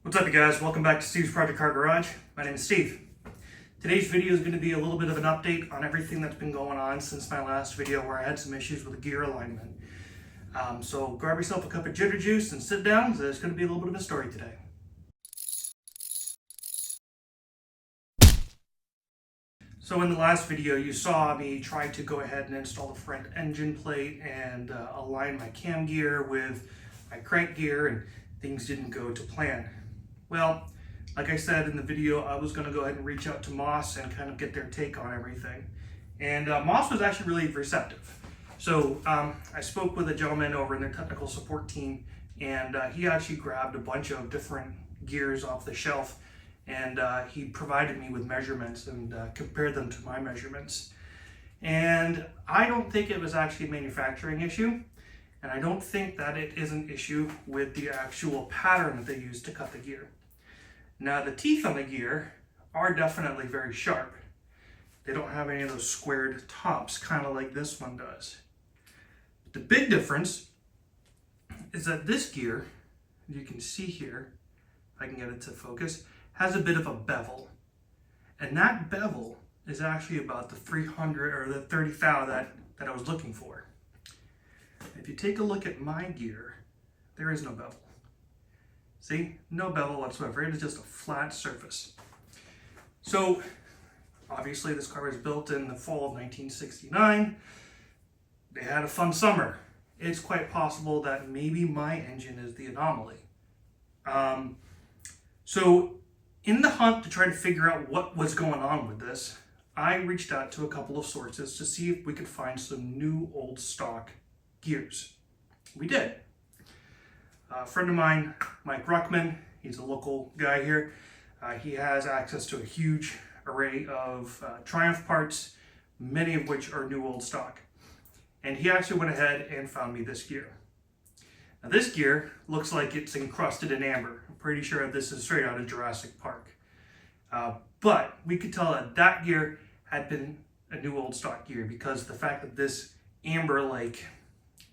What's up, you guys? Welcome back to Steve's Project Car Garage. My name is Steve. Today's video is going to be a little bit of an update on everything that's been going on since my last video where I had some issues with the gear alignment. So grab yourself a cup of ginger juice and sit down, because there's going to be a little bit of a story today. So in the last video, you saw me try to go ahead and install the front engine plate and align my cam gear with my crank gear, and things didn't go to plan. Well, like I said in the video, I was going to go ahead and reach out to Moss and kind of get their take on everything. And Moss was actually really receptive. So I spoke with a gentleman over in their technical support team, and he actually grabbed a bunch of different gears off the shelf, and he provided me with measurements and compared them to my measurements. And I don't think it was actually a manufacturing issue, and I don't think that it is an issue with the actual pattern that they use to cut the gear. Now, the teeth on the gear are definitely very sharp. They don't have any of those squared tops, kind of like this one does. The big difference is that this gear, you can see here, if I can get it to focus, has a bit of a bevel. And that bevel is actually about the 300 or the 30 thou that I was looking for. If you take a look at my gear, there is no bevel. See, no bevel whatsoever. It is just a flat surface. So, obviously this car was built in the fall of 1969. They had a fun summer. It's quite possible that maybe my engine is the anomaly. So, in the hunt to try to figure out what was going on with this, I reached out to a couple of sources to see if we could find some new old stock gears. We did. A friend of mine, Mike Ruckman, he's a local guy here. He has access to a huge array of Triumph parts, many of which are new old stock. And he actually went ahead and found me this gear. Now, this gear looks like it's encrusted in amber. I'm pretty sure this is straight out of Jurassic Park. But we could tell that that gear had been a new old stock gear because of the fact that this amber-like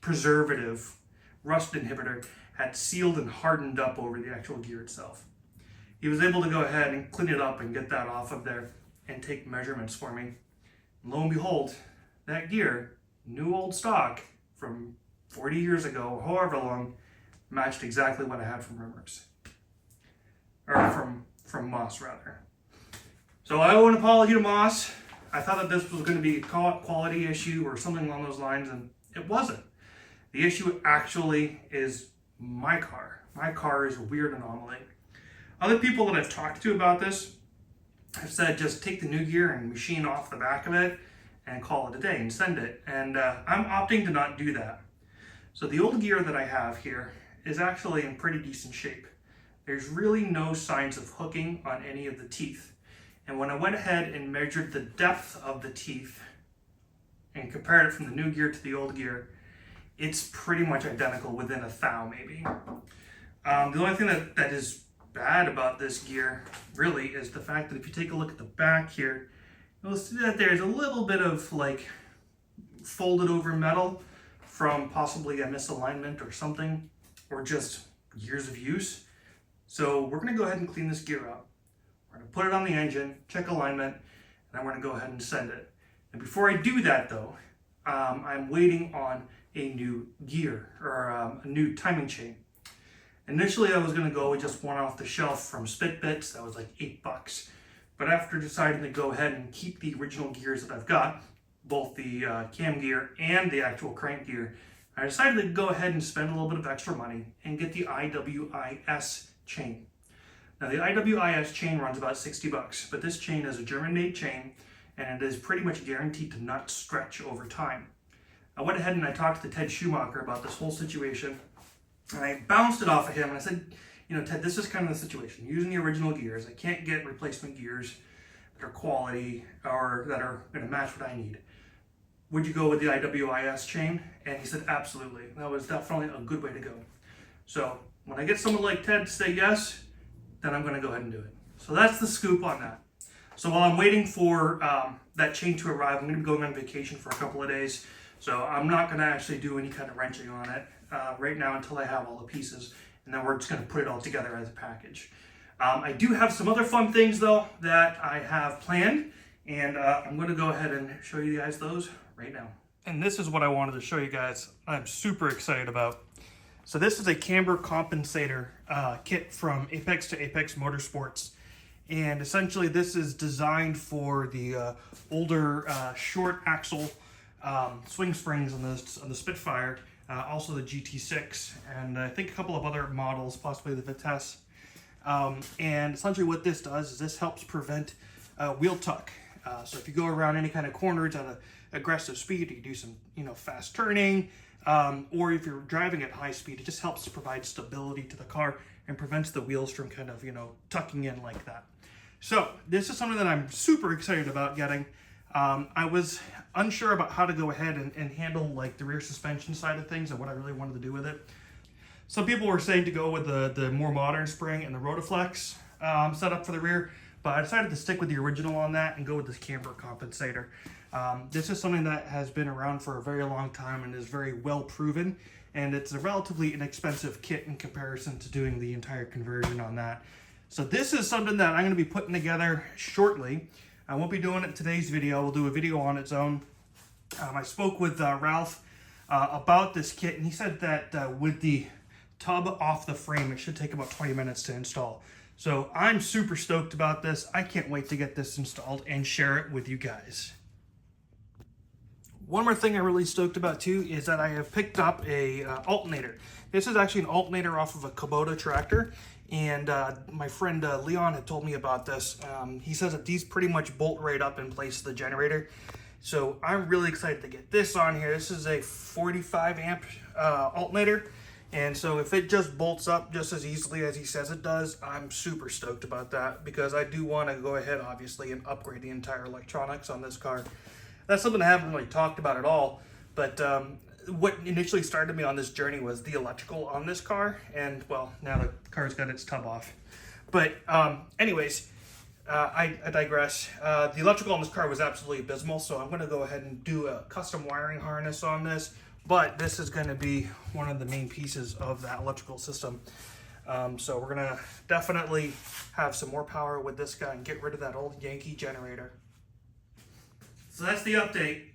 preservative rust inhibitor had sealed and hardened up over the actual gear itself. He was able to go ahead and clean it up and get that off of there and take measurements for me. And lo and behold, that gear, new old stock from 40 years ago, or however long, matched exactly what I had from Rumors. Or from Moss, rather. So I owe an apology to Moss. I thought that this was going to be a quality issue or something along those lines, and it wasn't. The issue actually is my car. My car is a weird anomaly. Other people that I've talked to about this have said just take the new gear and machine off the back of it and call it a day and send it. And I'm opting to not do that. So the old gear that I have here is actually in pretty decent shape. There's really no signs of hooking on any of the teeth. And when I went ahead and measured the depth of the teeth and compared it from the new gear to the old gear, it's pretty much identical within a thou maybe. The only thing that is bad about this gear really is the fact that if you take a look at the back here, you'll see that there's a little bit of like folded over metal from possibly a misalignment or something, or just years of use. So we're going to go ahead and clean this gear up. We're going to put it on the engine, check alignment, and then we're going to go ahead and send it. And before I do that though, I'm waiting on a new gear or a new timing chain. Initially I was going to go with just one off the shelf from Spitbits. That was like $8. But after deciding to go ahead and keep the original gears that I've got, both the cam gear and the actual crank gear, I decided to go ahead and spend a little bit of extra money and get the IWIS chain. Now the IWIS chain runs about $60, but this chain is a German-made chain and it is pretty much guaranteed to not stretch over time. I went ahead and I talked to Ted Schumacher about this whole situation, and I bounced it off of him and I said, you know, Ted, this is kind of the situation. Using the original gears, I can't get replacement gears that are quality or that are going to match what I need. Would you go with the IWIS chain? And he said, absolutely. That was definitely a good way to go. So when I get someone like Ted to say yes, then I'm going to go ahead and do it. So that's the scoop on that. So while I'm waiting for that chain to arrive, I'm going to be going on vacation for a couple of days. So I'm not going to actually do any kind of wrenching on it right now until I have all the pieces and then we're just going to put it all together as a package. I do have some other fun things though that I have planned, and I'm going to go ahead and show you guys those right now. And this is what I wanted to show you guys. I'm super excited about. So this is a camber compensator kit from Apex to Apex Motorsports. And essentially this is designed for the older short axle swing springs on the Spitfire, also the GT6, and I think a couple of other models, possibly the Vitesse. And essentially what this does is this helps prevent wheel tuck. So if you go around any kind of corners at an aggressive speed, you do some fast turning, or if you're driving at high speed, it just helps to provide stability to the car and prevents the wheels from kind of tucking in like that. So this is something that I'm super excited about getting. I was unsure about how to go ahead and handle like the rear suspension side of things and what I really wanted to do with it. Some people were saying to go with the more modern spring and the Rotoflex setup for the rear, but I decided to stick with the original on that and go with this camber compensator. This is something that has been around for a very long time and is very well proven, and it's a relatively inexpensive kit in comparison to doing the entire conversion on that. So this is something that I'm going to be putting together shortly. I won't be doing it in today's video. We'll do a video on its own. I spoke with Ralph about this kit, and he said that with the tub off the frame, it should take about 20 minutes to install. So I'm super stoked about this. I can't wait to get this installed and share it with you guys. One more thing I'm really stoked about too is that I have picked up a alternator. This is actually an alternator off of a Kubota tractor, and my friend Leon had told me about this. He says that these pretty much bolt right up in place of the generator. So I'm really excited to get this on here. This is a 45 amp alternator. And so if it just bolts up just as easily as he says it does, I'm super stoked about that, because I do want to go ahead, obviously, and upgrade the entire electronics on this car. That's something I haven't really talked about at all, but what initially started me on this journey was the electrical on this car, and well, now the car's got its tub off. But anyways, I digress. The electrical on this car was absolutely abysmal, so I'm going to go ahead and do a custom wiring harness on this. But this is going to be one of the main pieces of that electrical system. So we're going to definitely have some more power with this guy and get rid of that old Yankee generator. So that's the update.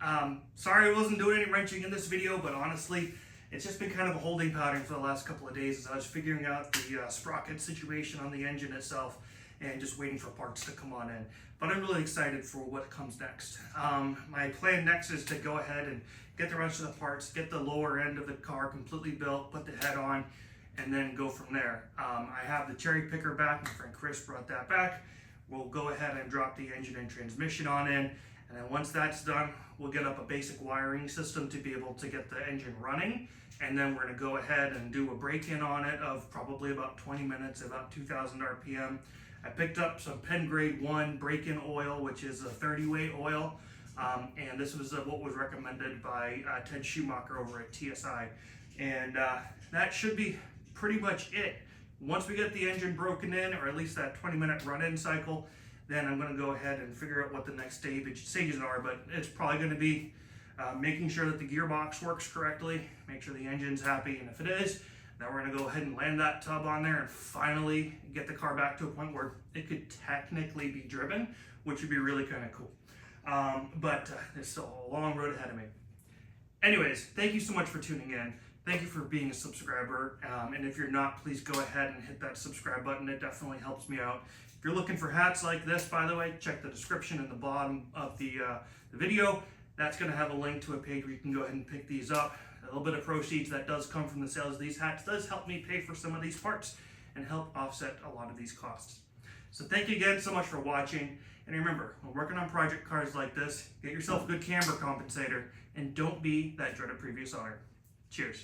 Sorry I wasn't doing any wrenching in this video, but honestly, it's just been kind of a holding pattern for the last couple of days as I was figuring out the Sprocket situation on the engine itself and just waiting for parts to come on in. But I'm really excited for what comes next. My plan next is to go ahead and get the rest of the parts, get the lower end of the car completely built, put the head on, and then go from there. I have the cherry picker back. My friend Chris brought that back. We'll go ahead and drop the engine and transmission on in, and then once that's done, we'll get up a basic wiring system to be able to get the engine running, and then we're going to go ahead and do a break-in on it of probably about 20 minutes, about 2,000 RPM. I picked up some Penn Grade 1 break-in oil, which is a 30-weight oil, and this was what was recommended by Ted Schumacher over at TSI. And that should be pretty much it. Once we get the engine broken in, or at least that 20-minute run-in cycle, then I'm going to go ahead and figure out what the next stages are. But it's probably going to be making sure that the gearbox works correctly, make sure the engine's happy, and if it is, then we're going to go ahead and land that tub on there and finally get the car back to a point where it could technically be driven, which would be really kind of cool. But there's still a long road ahead of me. Anyways, thank you so much for tuning in. Thank you for being a subscriber. And if you're not, please go ahead and hit that subscribe button. It definitely helps me out. If you're looking for hats like this, by the way, check the description in the bottom of the video. That's going to have a link to a page where you can go ahead and pick these up. A little bit of proceeds that does come from the sales of these hats does help me pay for some of these parts and help offset a lot of these costs. So thank you again so much for watching. And remember, when working on project cars like this, get yourself a good camber compensator and don't be that dreaded previous owner. Cheers.